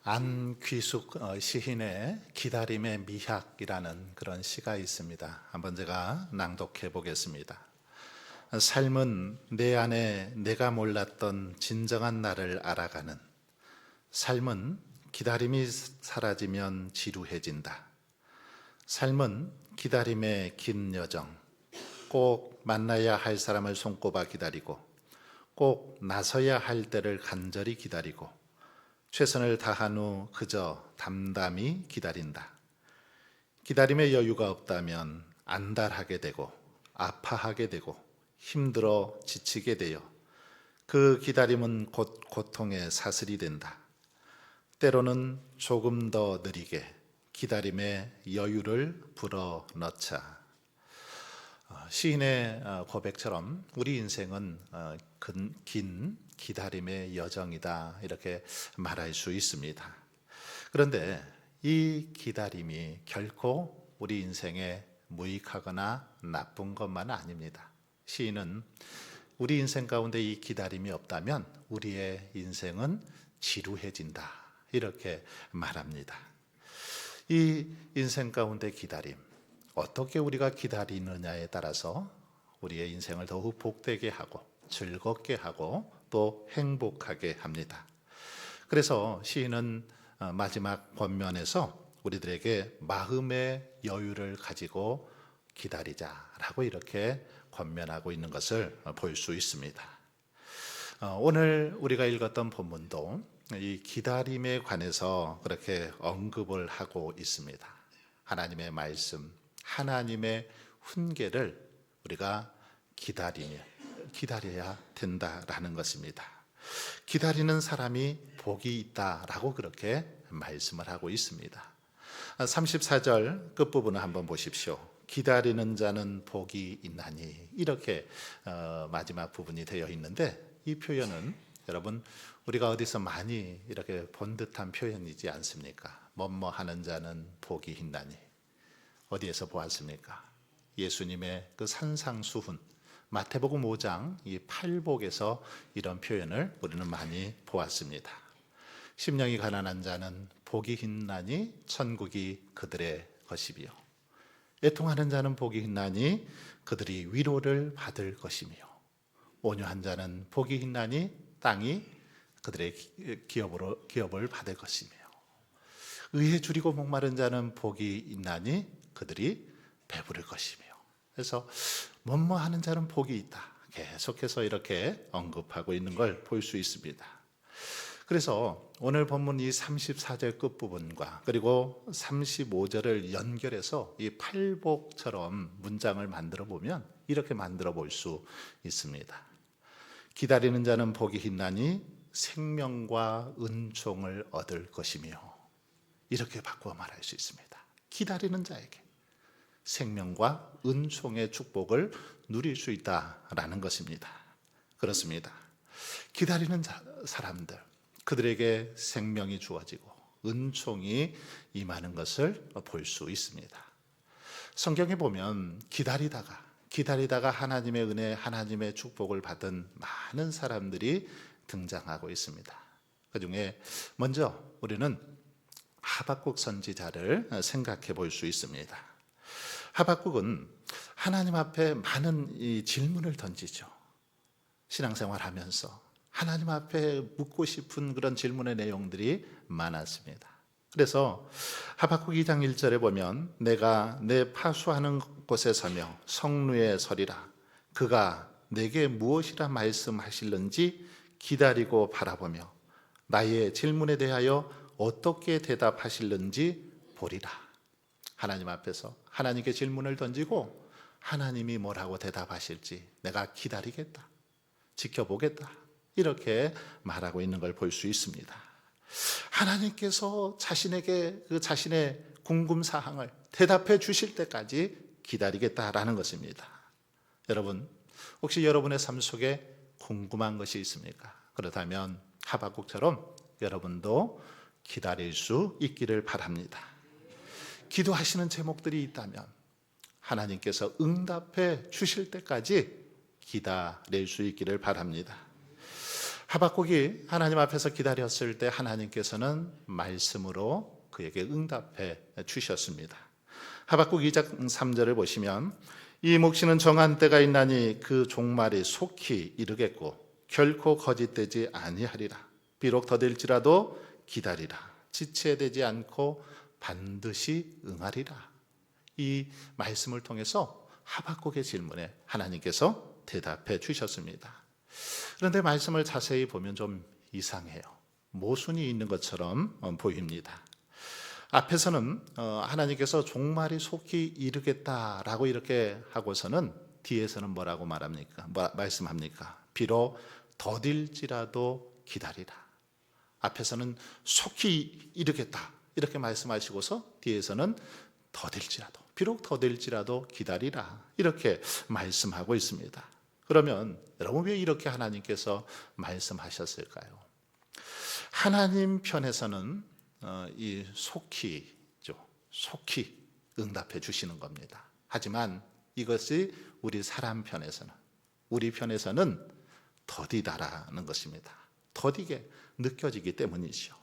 안귀숙 시인의 기다림의 미학이라는 그런 시가 있습니다. 한번 제가 낭독해 보겠습니다. 삶은 내 안에 내가 몰랐던 진정한 나를 알아가는, 삶은 기다림이 사라지면 지루해진다. 삶은 기다림의 긴 여정, 꼭 만나야 할 사람을 손꼽아 기다리고 꼭 나서야 할 때를 간절히 기다리고 최선을 다한 후 그저 담담히 기다린다. 기다림의 여유가 없다면 안달하게 되고 아파하게 되고 힘들어 지치게 되어 그 기다림은 곧 고통의 사슬이 된다. 때로는 조금 더 느리게 기다림의 여유를 불어넣자. 시인의 고백처럼 우리 인생은 긴 기다림의 여정이다, 이렇게 말할 수 있습니다. 그런데 이 기다림이 결코 우리 인생에 무익하거나 나쁜 것만은 아닙니다. 시인은 우리 인생 가운데 이 기다림이 없다면 우리의 인생은 지루해진다, 이렇게 말합니다. 이 인생 가운데 기다림, 어떻게 우리가 기다리느냐에 따라서 우리의 인생을 더욱 복되게 하고 즐겁게 하고 또 행복하게 합니다. 그래서 시인은 마지막 권면에서 우리들에게 마음의 여유를 가지고 기다리자라고 이렇게 권면하고 있는 것을 볼 수 있습니다. 오늘 우리가 읽었던 본문도 이 기다림에 관해서 그렇게 언급을 하고 있습니다. 하나님의 말씀, 하나님의 훈계를 우리가 기다려야 된다라는 것입니다. 기다리는 사람이 복이 있다라고 그렇게 말씀을 하고 있습니다. 34절 끝부분을 한번 보십시오. 기다리는 자는 복이 있나니, 이렇게 마지막 부분이 되어 있는데, 이 표현은 여러분 우리가 어디서 많이 이렇게 본 듯한 표현이지 않습니까? 뭐뭐 하는 자는 복이 있나니, 어디에서 보았습니까? 예수님의 그 산상수훈, 마태복음 5장 이 팔복에서 이런 표현을 우리는 많이 보았습니다. 심령이 가난한 자는 복이 있나니 천국이 그들의 것이며, 애통하는 자는 복이 있나니 그들이 위로를 받을 것이며, 온유한 자는 복이 있나니 땅이 그들의 기업을 받을 것이며, 의에 줄이고 목마른 자는 복이 있나니 그들이 배부를 것이며. 그래서 뭐뭐 하는 자는 복이 있다, 계속해서 이렇게 언급하고 있는 걸 볼 수 있습니다. 그래서 오늘 본문 이 34절 끝부분과 그리고 35절을 연결해서 이 팔복처럼 문장을 만들어 보면 이렇게 만들어 볼 수 있습니다. 기다리는 자는 복이 있나니 생명과 은총을 얻을 것이며, 이렇게 바꾸어 말할 수 있습니다. 기다리는 자에게 생명과 은총의 축복을 누릴 수 있다라는 것입니다. 그렇습니다. 기다리는 사람들, 그들에게 생명이 주어지고 은총이 임하는 것을 볼 수 있습니다. 성경에 보면 기다리다가 하나님의 은혜, 하나님의 축복을 받은 많은 사람들이 등장하고 있습니다. 그중에 먼저 우리는 하박국 선지자를 생각해 볼 수 있습니다. 하박국은 하나님 앞에 많은 이 질문을 던지죠. 신앙생활하면서 하나님 앞에 묻고 싶은 그런 질문의 내용들이 많았습니다. 그래서 하박국 2장 1절에 보면, 내가 내 파수하는 곳에 서며 성루에 서리라. 그가 내게 무엇이라 말씀하실는지 기다리고 바라보며 나의 질문에 대하여 어떻게 대답하실는지 보리라. 하나님 앞에서 하나님께 질문을 던지고 하나님이 뭐라고 대답하실지 내가 기다리겠다, 지켜보겠다, 이렇게 말하고 있는 걸 볼 수 있습니다. 하나님께서 자신에게 그 자신의 궁금사항을 대답해 주실 때까지 기다리겠다라는 것입니다. 여러분, 혹시 여러분의 삶 속에 궁금한 것이 있습니까? 그렇다면 하박국처럼 여러분도 기다릴 수 있기를 바랍니다. 기도하시는 제목들이 있다면 하나님께서 응답해 주실 때까지 기다릴 수 있기를 바랍니다. 하박국이 하나님 앞에서 기다렸을 때 하나님께서는 말씀으로 그에게 응답해 주셨습니다. 하박국 2장 3절을 보시면 이 묵시는 정한 때가 있나니 그 종말이 속히 이르겠고 결코 거짓되지 아니하리라. 비록 더딜지라도 기다리라. 지체되지 않고 반드시 응하리라. 이 말씀을 통해서 하박국의 질문에 하나님께서 대답해 주셨습니다. 그런데 말씀을 자세히 보면 좀 이상해요. 모순이 있는 것처럼 보입니다. 앞에서는 하나님께서 종말이 속히 이르겠다라고 이렇게 하고서는 뒤에서는 뭐라고 말씀합니까? 비록 더딜지라도 기다리라. 앞에서는 속히 이르겠다 이렇게 말씀하시고서 뒤에서는 더딜지라도, 비록 더딜지라도 기다리라 이렇게 말씀하고 있습니다. 그러면 여러분 왜 이렇게 하나님께서 말씀하셨을까요? 하나님 편에서는 이 속히 응답해 주시는 겁니다. 하지만 이것이 우리 사람 편에서는, 우리 편에서는 더디다라는 것입니다. 더디게 느껴지기 때문이죠.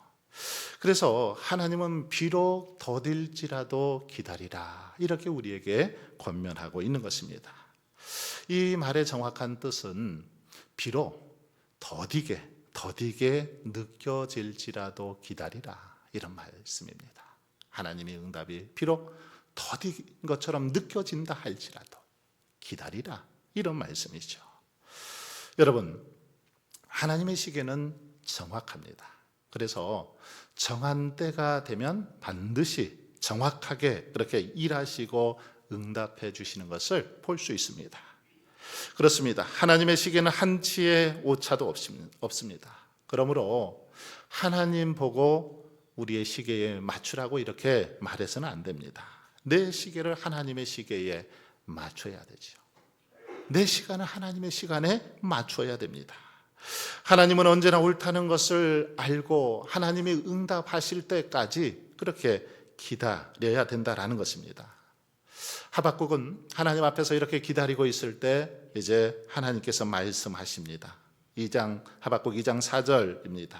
그래서 하나님은 비록 더딜지라도 기다리라 이렇게 우리에게 권면하고 있는 것입니다. 이 말의 정확한 뜻은 비록 더디게 느껴질지라도 기다리라 이런 말씀입니다. 하나님의 응답이 비록 더딘 것처럼 느껴진다 할지라도 기다리라 이런 말씀이죠. 여러분, 하나님의 시계는 정확합니다. 그래서 정한 때가 되면 반드시 정확하게 그렇게 일하시고 응답해 주시는 것을 볼 수 있습니다. 그렇습니다. 하나님의 시계는 한치의 오차도 없습니다. 그러므로 하나님 보고 우리의 시계에 맞추라고 이렇게 말해서는 안 됩니다. 내 시계를 하나님의 시계에 맞춰야 되죠. 내 시간을 하나님의 시간에 맞춰야 됩니다. 하나님은 언제나 옳다는 것을 알고 하나님이 응답하실 때까지 그렇게 기다려야 된다라는 것입니다. 하박국은 하나님 앞에서 이렇게 기다리고 있을 때 이제 하나님께서 말씀하십니다. 하박국 2장 4절입니다.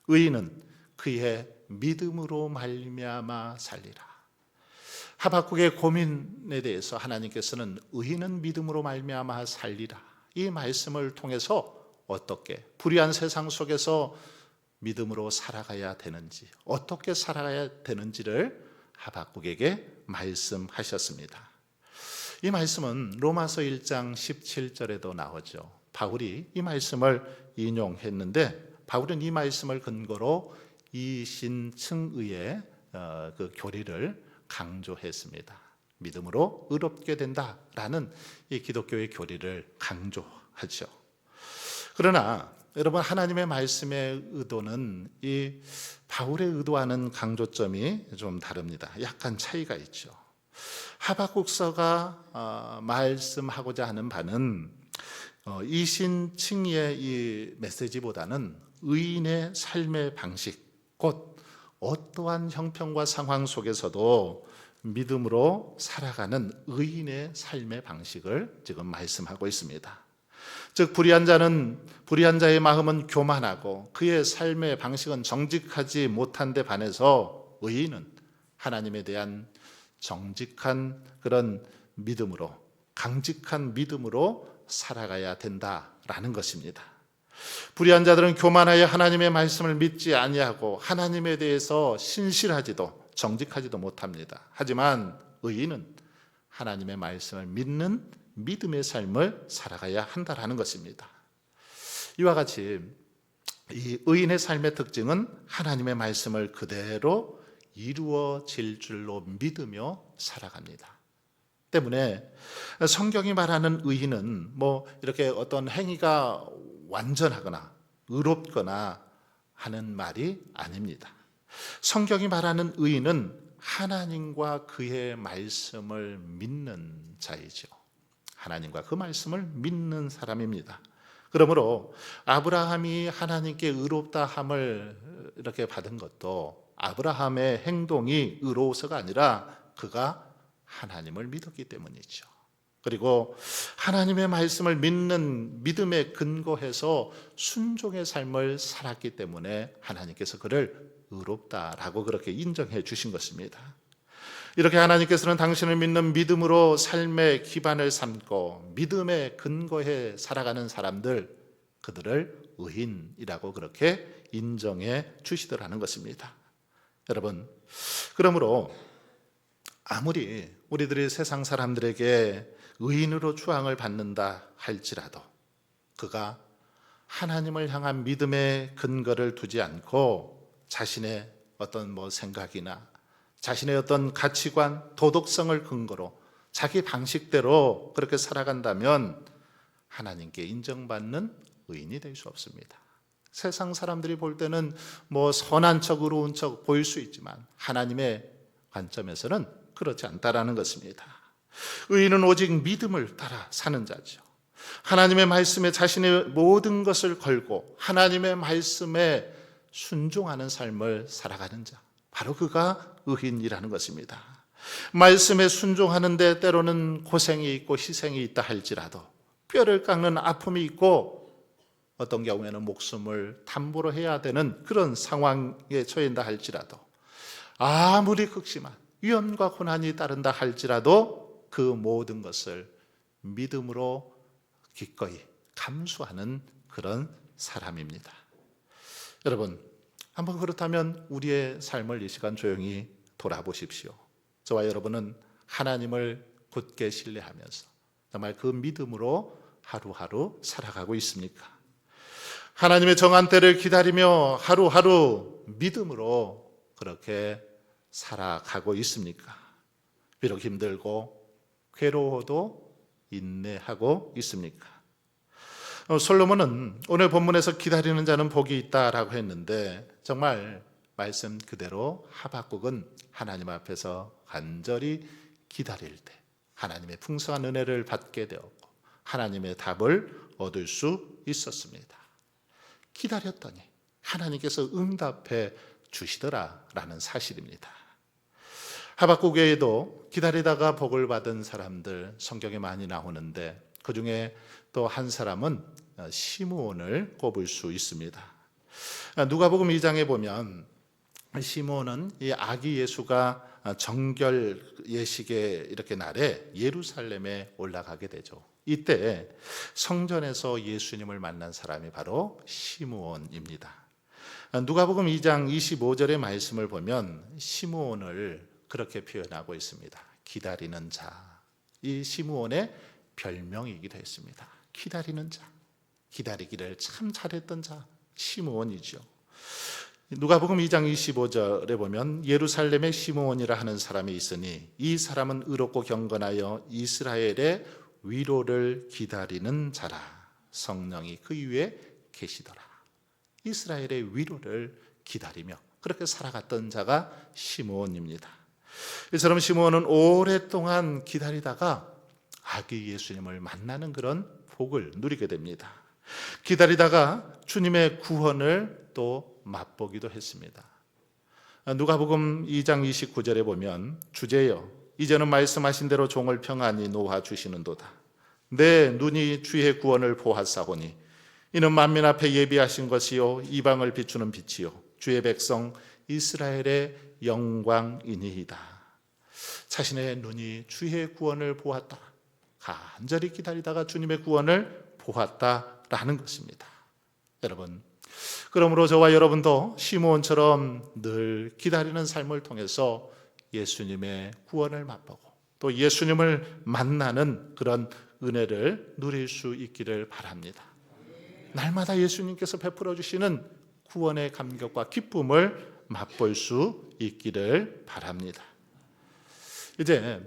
의인은 그의 믿음으로 말미암아 살리라. 하박국의 고민에 대해서 하나님께서는 의인은 믿음으로 말미암아 살리라. 이 말씀을 통해서 어떻게 불의한 세상 속에서 믿음으로 살아가야 되는지, 어떻게 살아가야 되는지를 하박국에게 말씀하셨습니다. 이 말씀은 로마서 1장 17절에도 나오죠. 바울이 이 말씀을 인용했는데 바울은 이 말씀을 근거로 이신층의의 그 교리를 강조했습니다. 믿음으로 의롭게 된다라는 이 기독교의 교리를 강조하죠. 그러나 여러분, 하나님의 말씀의 의도는 이 바울의 의도와는 강조점이 좀 다릅니다. 약간 차이가 있죠. 하박국서가 말씀하고자 하는 바는 이신칭의 이 메시지보다는 의인의 삶의 방식, 곧 어떠한 형편과 상황 속에서도 믿음으로 살아가는 의인의 삶의 방식을 지금 말씀하고 있습니다. 즉 불의한 자의 마음은 교만하고 그의 삶의 방식은 정직하지 못한 데 반해서 의인은 하나님에 대한 정직한 그런 믿음으로, 강직한 믿음으로 살아가야 된다라는 것입니다. 불의한 자들은 교만하여 하나님의 말씀을 믿지 아니하고 하나님에 대해서 신실하지도 정직하지도 못합니다. 하지만 의인은 하나님의 말씀을 믿는 믿음의 삶을 살아가야 한다라는 것입니다. 이와 같이 이 의인의 삶의 특징은 하나님의 말씀을 그대로 이루어질 줄로 믿으며 살아갑니다. 때문에 성경이 말하는 의인은 이렇게 어떤 행위가 완전하거나 의롭거나 하는 말이 아닙니다. 성경이 말하는 의인은 하나님과 그의 말씀을 믿는 자이죠. 하나님과 그 말씀을 믿는 사람입니다. 그러므로 아브라함이 하나님께 의롭다함을 이렇게 받은 것도 아브라함의 행동이 의로워서가 아니라 그가 하나님을 믿었기 때문이죠. 그리고 하나님의 말씀을 믿는 믿음에 근거해서 순종의 삶을 살았기 때문에 하나님께서 그를 의롭다라고 그렇게 인정해 주신 것입니다. 이렇게 하나님께서는 당신을 믿는 믿음으로 삶의 기반을 삼고 믿음에 근거해 살아가는 사람들, 그들을 의인이라고 그렇게 인정해 주시더라는 것입니다. 여러분, 그러므로 아무리 우리들이 세상 사람들에게 의인으로 추앙을 받는다 할지라도 그가 하나님을 향한 믿음의 근거를 두지 않고 자신의 어떤 생각이나 자신의 어떤 가치관, 도덕성을 근거로 자기 방식대로 그렇게 살아간다면 하나님께 인정받는 의인이 될 수 없습니다. 세상 사람들이 볼 때는 선한 척, 의로운 척 보일 수 있지만 하나님의 관점에서는 그렇지 않다라는 것입니다. 의인은 오직 믿음을 따라 사는 자죠. 하나님의 말씀에 자신의 모든 것을 걸고 하나님의 말씀에 순종하는 삶을 살아가는 자, 바로 그가 의인이라는 것입니다. 말씀에 순종하는데 때로는 고생이 있고 희생이 있다 할지라도, 뼈를 깎는 아픔이 있고 어떤 경우에는 목숨을 담보로 해야 되는 그런 상황에 처한다 할지라도, 아무리 극심한 위험과 고난이 따른다 할지라도 그 모든 것을 믿음으로 기꺼이 감수하는 그런 사람입니다. 여러분, 한번 그렇다면 우리의 삶을 이 시간 조용히 돌아보십시오. 저와 여러분은 하나님을 굳게 신뢰하면서 정말 그 믿음으로 하루하루 살아가고 있습니까? 하나님의 정한 때를 기다리며 하루하루 믿음으로 그렇게 살아가고 있습니까? 비록 힘들고 괴로워도 인내하고 있습니까? 솔로몬은 오늘 본문에서 기다리는 자는 복이 있다라고 했는데 정말 말씀 그대로 하박국은 하나님 앞에서 간절히 기다릴 때 하나님의 풍성한 은혜를 받게 되었고 하나님의 답을 얻을 수 있었습니다. 기다렸더니 하나님께서 응답해 주시더라라는 사실입니다. 하박국 외에도 기다리다가 복을 받은 사람들 성경에 많이 나오는데 그중에 또 한 사람은 시므온을 꼽을 수 있습니다. 누가복음 2장에 보면 시므온은 이 아기 예수가 정결 예식의 이렇게 날에 예루살렘에 올라가게 되죠. 이때 성전에서 예수님을 만난 사람이 바로 시므온입니다. 누가복음 2장 25절의 말씀을 보면 시므온을 그렇게 표현하고 있습니다. 기다리는 자. 이 시므온의 별명이기도 했습니다. 기다리는 자. 기다리기를 참 잘했던 자 시므온이죠. 누가복음 2장 25절에 보면 예루살렘에 시므온이라 하는 사람이 있으니 이 사람은 의롭고 경건하여 이스라엘의 위로를 기다리는 자라. 성령이 그 위에 계시더라. 이스라엘의 위로를 기다리며 그렇게 살아갔던 자가 시므온입니다. 이처럼 시므온은 오랫동안 기다리다가 아기 예수님을 만나는 그런 복을 누리게 됩니다. 기다리다가 주님의 구원을 또 맛보기도 했습니다. 누가복음 2장 29절에 보면 주제여 이제는 말씀하신 대로 종을 평안히 놓아 주시는도다. 내 눈이 주의 구원을 보았사오니 이는 만민 앞에 예비하신 것이요 이방을 비추는 빛이요 주의 백성 이스라엘의 영광이니이다. 자신의 눈이 주의 구원을 보았다. 간절히 기다리다가 주님의 구원을 보았다라는 것입니다. 여러분, 그러므로 저와 여러분도 시므온처럼 늘 기다리는 삶을 통해서 예수님의 구원을 맛보고 또 예수님을 만나는 그런 은혜를 누릴 수 있기를 바랍니다. 날마다 예수님께서 베풀어 주시는 구원의 감격과 기쁨을 맛볼 수 있기를 바랍니다. 이제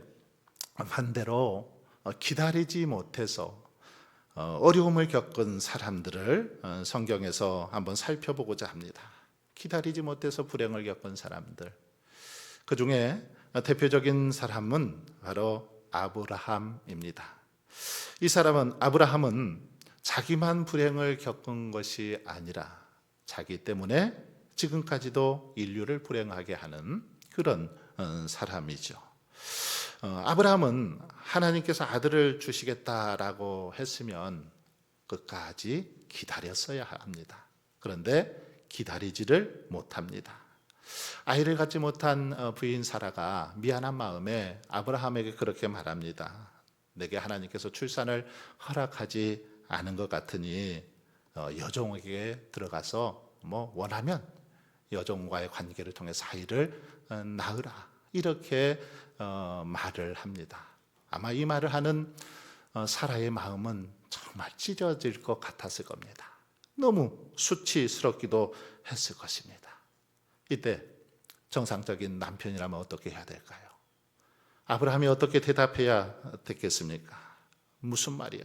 반대로 기다리지 못해서 어려움을 겪은 사람들을 성경에서 한번 살펴보고자 합니다. 기다리지 못해서 불행을 겪은 사람들, 그 중에 대표적인 사람은 바로 아브라함입니다. 이 사람은 아브라함은 자기만 불행을 겪은 것이 아니라 자기 때문에 지금까지도 인류를 불행하게 하는 그런 사람이죠. 아브라함은 하나님께서 아들을 주시겠다라고 했으면 끝까지 기다렸어야 합니다. 그런데 기다리지를 못합니다. 아이를 갖지 못한 부인 사라가 미안한 마음에 아브라함에게 그렇게 말합니다. 내게 하나님께서 출산을 허락하지 않은 것 같으니 여종에게 들어가서 원하면 여종과의 관계를 통해서 아이를 낳으라, 이렇게 말을 합니다. 아마 이 말을 하는 사라의 마음은 정말 찢어질 것 같았을 겁니다. 너무 수치스럽기도 했을 것입니다. 이때 정상적인 남편이라면 어떻게 해야 될까요? 아브라함이 어떻게 대답해야 됐겠습니까? 무슨 말이요?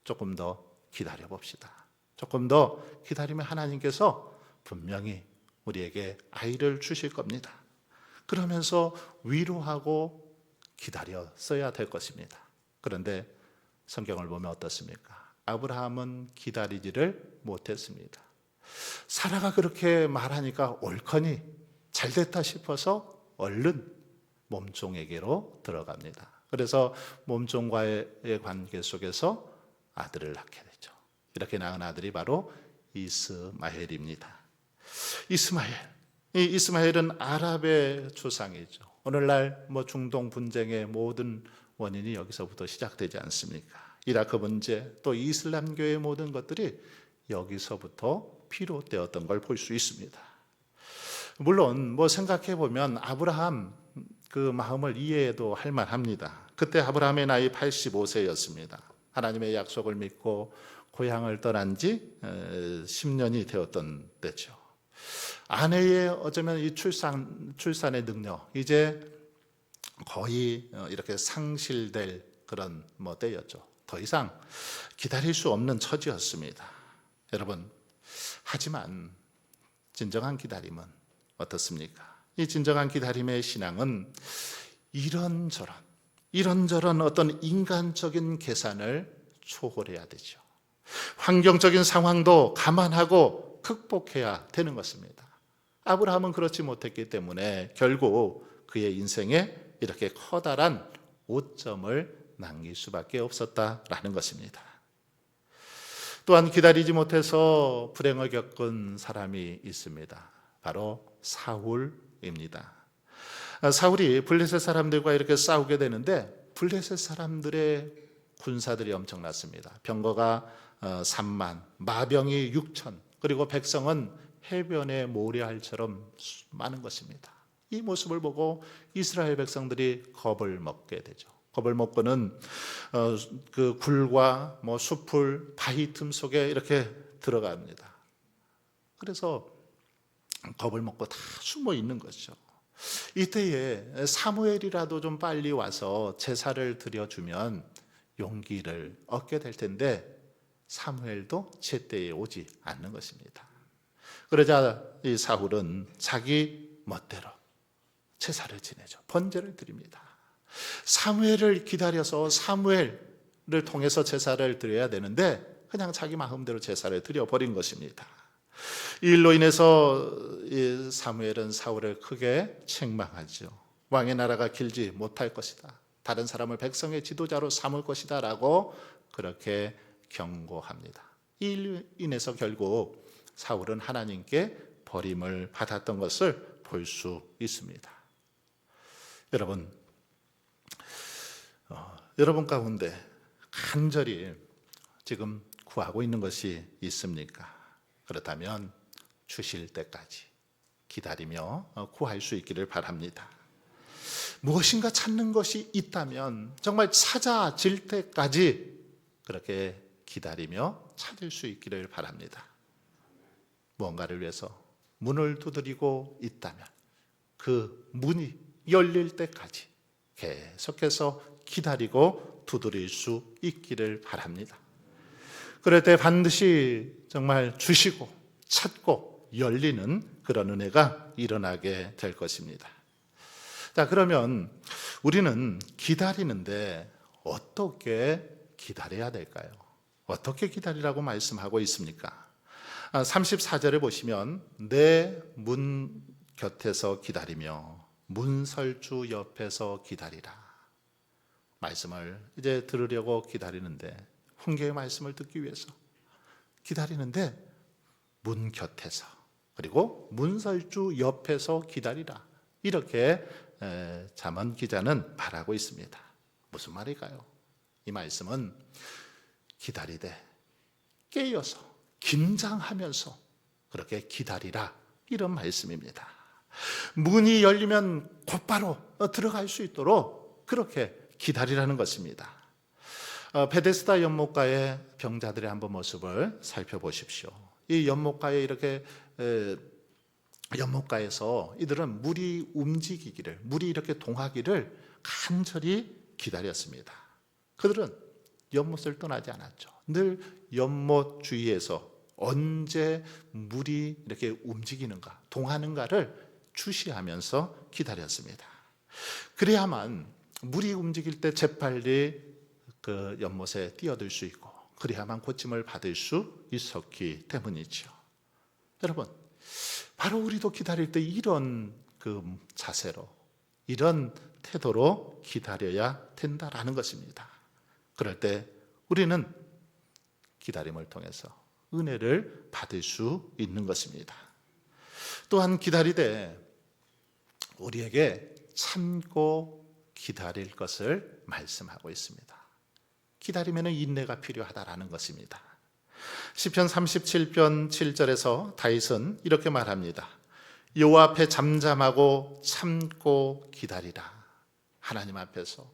조금 더 기다려 봅시다. 조금 더 기다리면 하나님께서 분명히 우리에게 아이를 주실 겁니다. 그러면서 위로하고 기다렸어야 될 것입니다. 그런데 성경을 보면 어떻습니까? 아브라함은 기다리지를 못했습니다. 사라가 그렇게 말하니까 옳거니 잘됐다 싶어서 얼른 몸종에게로 들어갑니다. 그래서 몸종과의 관계 속에서 아들을 낳게 되죠. 이렇게 낳은 아들이 바로 이스마엘입니다. 이 이스마엘은 아랍의 조상이죠. 오늘날 중동 분쟁의 모든 원인이 여기서부터 시작되지 않습니까? 이라크 문제, 또 이슬람교의 모든 것들이 여기서부터 비롯되었던 걸 볼 수 있습니다. 물론 생각해 보면 아브라함 그 마음을 이해도 할 만합니다. 그때 아브라함의 나이 85세였습니다. 하나님의 약속을 믿고 고향을 떠난 지 10년이 되었던 때죠. 아내의 어쩌면 이 출산의 능력, 이제 거의 이렇게 상실될 그런 때였죠. 더 이상 기다릴 수 없는 처지였습니다. 여러분, 하지만 진정한 기다림은 어떻습니까? 이 진정한 기다림의 신앙은 이런저런 어떤 인간적인 계산을 초월해야 되죠. 환경적인 상황도 감안하고 극복해야 되는 것입니다. 아브라함은 그렇지 못했기 때문에 결국 그의 인생에 이렇게 커다란 오점을 남길 수밖에 없었다라는 것입니다. 또한 기다리지 못해서 불행을 겪은 사람이 있습니다. 바로 사울입니다. 사울이 블레셋 사람들과 이렇게 싸우게 되는데 블레셋 사람들의 군사들이 엄청났습니다. 병거가 3만, 마병이 6천, 그리고 백성은 해변의 모래알처럼 많은 것입니다. 이 모습을 보고 이스라엘 백성들이 겁을 먹게 되죠. 겁을 먹고는 그 굴과 숲을 바위 틈 속에 이렇게 들어갑니다. 그래서 겁을 먹고 다 숨어 있는 거죠. 이때에 사무엘이라도 좀 빨리 와서 제사를 드려주면 용기를 얻게 될 텐데 사무엘도 제때에 오지 않는 것입니다. 그러자 이 사울은 자기 멋대로 제사를 지내죠. 번제를 드립니다. 사무엘을 기다려서 사무엘을 통해서 제사를 드려야 되는데 그냥 자기 마음대로 제사를 드려버린 것입니다. 이 일로 인해서 이 사무엘은 사울을 크게 책망하죠. 왕의 나라가 길지 못할 것이다. 다른 사람을 백성의 지도자로 삼을 것이다 라고 그렇게 경고합니다. 이 일로 인해서 결국 사울은 하나님께 버림을 받았던 것을 볼 수 있습니다. 여러분 가운데 간절히 지금 구하고 있는 것이 있습니까? 그렇다면 주실 때까지 기다리며 구할 수 있기를 바랍니다. 무엇인가 찾는 것이 있다면 정말 찾아질 때까지 그렇게 기다리며 찾을 수 있기를 바랍니다. 무언가를 위해서 문을 두드리고 있다면 그 문이 열릴 때까지 계속해서 기다리고 두드릴 수 있기를 바랍니다. 그럴 때 반드시 정말 주시고 찾고 열리는 그런 은혜가 일어나게 될 것입니다. 자, 그러면 우리는 기다리는데 어떻게 기다려야 될까요? 어떻게 기다리라고 말씀하고 있습니까? 34절에 보시면 내 문 곁에서 기다리며 문설주 옆에서 기다리라. 말씀을 이제 들으려고 기다리는데, 훈계의 말씀을 듣기 위해서 기다리는데 문 곁에서, 그리고 문설주 옆에서 기다리라, 이렇게 잠언 기자는 말하고 있습니다. 무슨 말일까요? 이 말씀은 기다리되 깨어서 긴장하면서 그렇게 기다리라, 이런 말씀입니다. 문이 열리면 곧바로 들어갈 수 있도록 그렇게 기다리라는 것입니다. 베데스다 연못가의 병자들의 한번 모습을 살펴보십시오. 이 연못가에 이렇게 연못가에서 이들은 물이 움직이기를, 물이 이렇게 동하기를 간절히 기다렸습니다. 그들은 연못을 떠나지 않았죠. 늘 연못 주위에서 언제 물이 이렇게 움직이는가, 동하는가를 주시하면서 기다렸습니다. 그래야만 물이 움직일 때 재빨리 그 연못에 뛰어들 수 있고, 그래야만 고침을 받을 수 있었기 때문이죠. 여러분, 바로 우리도 기다릴 때 이런 그 자세로, 이런 태도로 기다려야 된다라는 것입니다. 그럴 때 우리는 기다림을 통해서 은혜를 받을 수 있는 것입니다. 또한 기다리되 우리에게 참고 기다릴 것을 말씀하고 있습니다. 기다리면 인내가 필요하다라는 것입니다. 시편 37편 7절에서 다윗은 이렇게 말합니다. 여호와 앞에 잠잠하고 참고 기다리라. 하나님 앞에서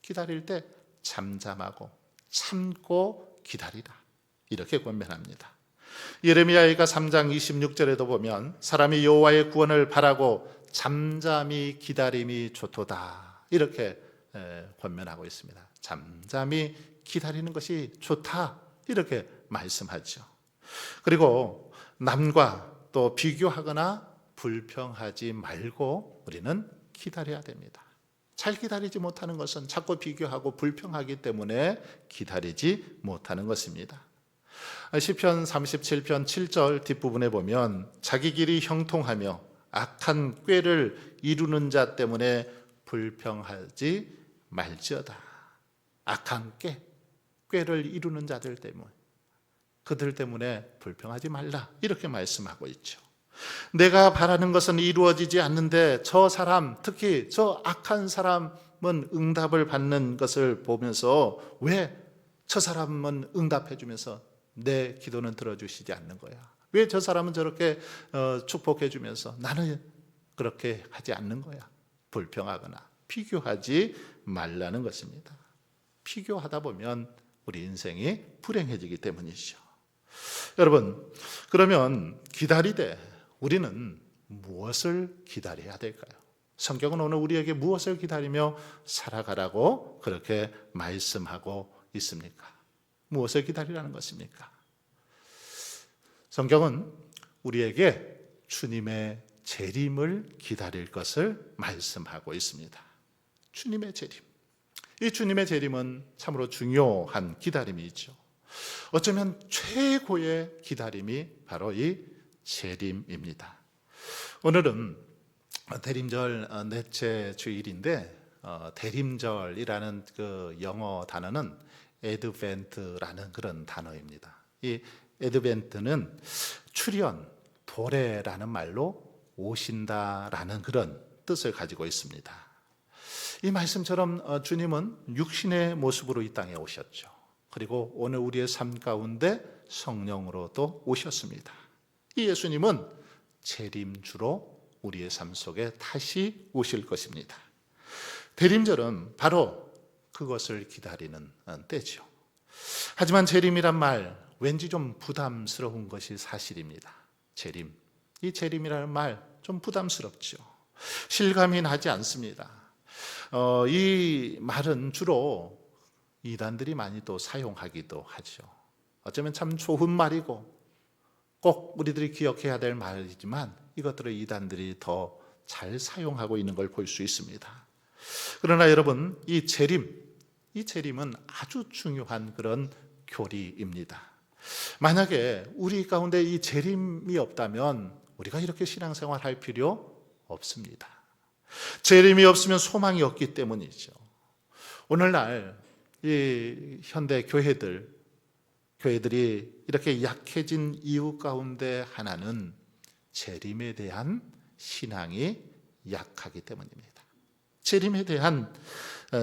기다릴 때 잠잠하고 참고 기다리라, 이렇게 권면합니다. 예레미야가 3장 26절에도 보면 사람이 여호와의 구원을 바라고 잠잠히 기다림이 좋도다, 이렇게 권면하고 있습니다. 잠잠히 기다리는 것이 좋다, 이렇게 말씀하죠. 그리고 남과 또 비교하거나 불평하지 말고 우리는 기다려야 됩니다. 잘 기다리지 못하는 것은 자꾸 비교하고 불평하기 때문에 기다리지 못하는 것입니다. 시편 37편 7절 뒷부분에 보면 자기 길이 형통하며 악한 꾀를 이루는 자 때문에 불평하지 말지어다. 악한 꾀를 이루는 자들 때문에, 그들 때문에 불평하지 말라, 이렇게 말씀하고 있죠. 내가 바라는 것은 이루어지지 않는데 저 사람, 특히 저 악한 사람은 응답을 받는 것을 보면서 왜 저 사람은 응답해 주면서 내 기도는 들어주시지 않는 거야? 왜 저 사람은 저렇게 축복해 주면서 나는 그렇게 하지 않는 거야? 불평하거나 비교하지 말라는 것입니다. 비교하다 보면 우리 인생이 불행해지기 때문이죠. 여러분, 그러면 기다리되 우리는 무엇을 기다려야 될까요? 성경은 오늘 우리에게 무엇을 기다리며 살아가라고 그렇게 말씀하고 있습니까? 무엇을 기다리라는 것입니까? 성경은 우리에게 주님의 재림을 기다릴 것을 말씀하고 있습니다. 주님의 재림. 이 주님의 재림은 참으로 중요한 기다림이죠. 어쩌면 최고의 기다림이 바로 이 재림입니다. 오늘은 대림절 넷째 주일인데 대림절이라는 그 영어 단어는 에드벤트라는 그런 단어입니다. 이 에드벤트는 출현, 도래라는 말로 오신다라는 그런 뜻을 가지고 있습니다. 이 말씀처럼 주님은 육신의 모습으로 이 땅에 오셨죠. 그리고 오늘 우리의 삶 가운데 성령으로도 오셨습니다. 이 예수님은 재림주로 우리의 삶 속에 다시 오실 것입니다. 대림절은 바로 그것을 기다리는 때죠. 하지만 재림이란 말, 왠지 좀 부담스러운 것이 사실입니다. 재림, 이 재림이라는 말 좀 부담스럽죠. 실감이 나지 않습니다. 이 말은 주로 이단들이 많이 또 사용하기도 하죠. 어쩌면 참 좋은 말이고 꼭 우리들이 기억해야 될 말이지만 이것들을 이단들이 더 잘 사용하고 있는 걸 볼 수 있습니다. 그러나 여러분, 이 재림은 아주 중요한 그런 교리입니다. 만약에 우리 가운데 이 재림이 없다면 우리가 이렇게 신앙생활 할 필요 없습니다. 재림이 없으면 소망이 없기 때문이죠. 오늘날 이 현대 교회들이 이렇게 약해진 이유 가운데 하나는 재림에 대한 신앙이 약하기 때문입니다. 재림에 대한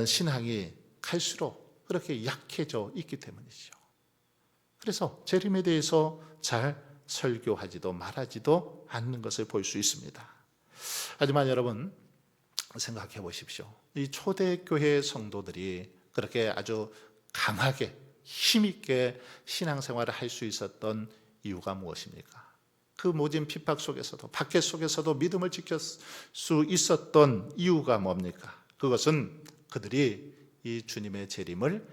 신앙이 갈수록 그렇게 약해져 있기 때문이죠. 그래서 재림에 대해서 잘 설교하지도 말하지도 않는 것을 볼 수 있습니다. 하지만 여러분 생각해 보십시오. 이 초대교회 성도들이 그렇게 아주 강하게 힘있게 신앙생활을 할 수 있었던 이유가 무엇입니까? 그 모진 핍박 속에서도 박해 속에서도 믿음을 지킬 수 있었던 이유가 뭡니까? 그것은 그들이 이 주님의 재림을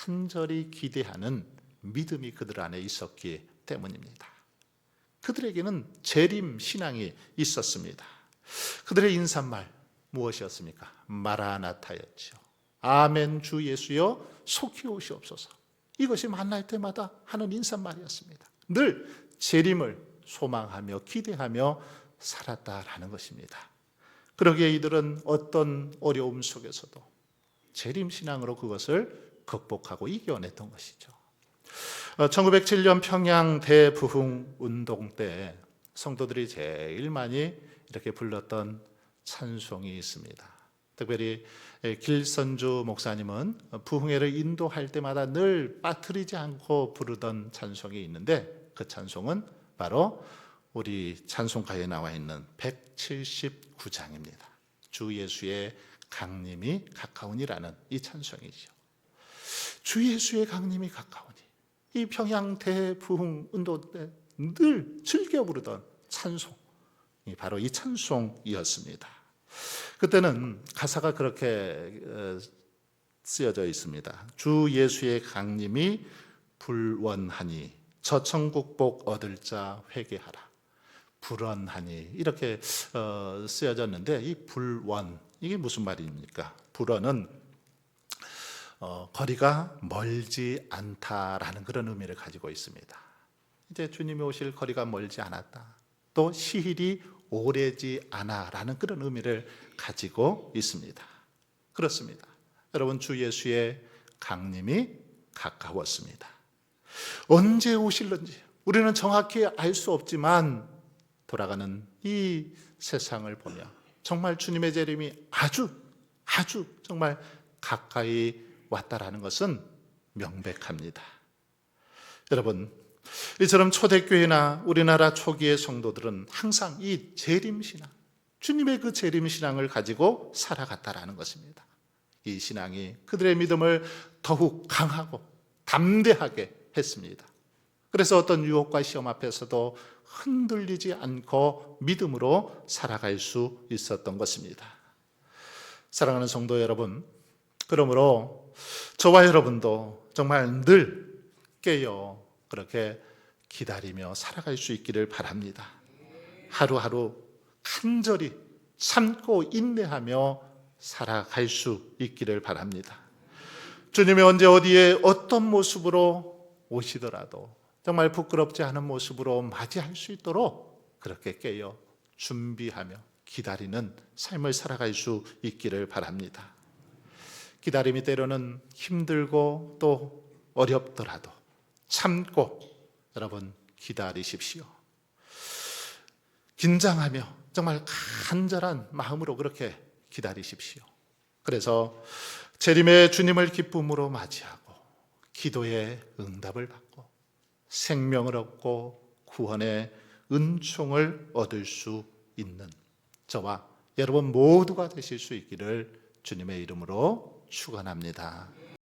간절히 기대하는 믿음이 그들 안에 있었기 때문입니다. 그들에게는 재림 신앙이 있었습니다. 그들의 인사말 무엇이었습니까? 마라나타였죠. 아멘 주 예수여 속히 오시옵소서. 이것이 만날 때마다 하는 인사말이었습니다. 늘 재림을 소망하며 기대하며 살았다라는 것입니다. 그러기에 이들은 어떤 어려움 속에서도 재림 신앙으로 그것을 극복하고 이겨냈던 것이죠. 1907년 평양 대부흥 운동 때 성도들이 제일 많이 이렇게 불렀던 찬송이 있습니다. 특별히 길선주 목사님은 부흥회를 인도할 때마다 늘 빠뜨리지 않고 부르던 찬송이 있는데 그 찬송은 바로 우리 찬송가에 나와 있는 179장입니다. 주 예수의 강림이 가까우니라는 이 찬송이죠. 주 예수의 강림이 가까우니, 이 평양 대부흥 운동 때 늘 즐겨 부르던 찬송이 바로 이 찬송이었습니다. 그때는 가사가 그렇게 쓰여져 있습니다. 주 예수의 강림이 불원하니 저천국복 얻을 자 회개하라. 불원하니 이렇게 쓰여졌는데 이 불원 이게 무슨 말입니까? 불원은 거리가 멀지 않다라는 그런 의미를 가지고 있습니다. 이제 주님이 오실 거리가 멀지 않았다. 또 시일이 오래지 않아라는 그런 의미를 가지고 있습니다. 그렇습니다. 여러분 주 예수의 강림이 가까웠습니다. 언제 오실는지 우리는 정확히 알 수 없지만 돌아가는 이 세상을 보며 정말 주님의 재림이 아주 정말 가까이 왔다라는 것은 명백합니다. 여러분 이처럼 초대교회나 우리나라 초기의 성도들은 항상 이 재림신앙, 주님의 그 재림신앙을 가지고 살아갔다라는 것입니다. 이 신앙이 그들의 믿음을 더욱 강하고 담대하게 했습니다. 그래서 어떤 유혹과 시험 앞에서도 흔들리지 않고 믿음으로 살아갈 수 있었던 것입니다. 사랑하는 성도 여러분, 그러므로 저와 여러분도 정말 늘 깨어 그렇게 기다리며 살아갈 수 있기를 바랍니다. 하루하루 간절히 참고 인내하며 살아갈 수 있기를 바랍니다. 주님이 언제 어디에 어떤 모습으로 오시더라도 정말 부끄럽지 않은 모습으로 맞이할 수 있도록 그렇게 깨어 준비하며 기다리는 삶을 살아갈 수 있기를 바랍니다. 기다림이 때로는 힘들고 또 어렵더라도 참고 여러분 기다리십시오. 긴장하며 정말 간절한 마음으로 그렇게 기다리십시오. 그래서 재림의 주님을 기쁨으로 맞이하고 기도의 응답을 받고 생명을 얻고 구원의 은총을 얻을 수 있는 저와 여러분 모두가 되실 수 있기를 주님의 이름으로 축원합니다.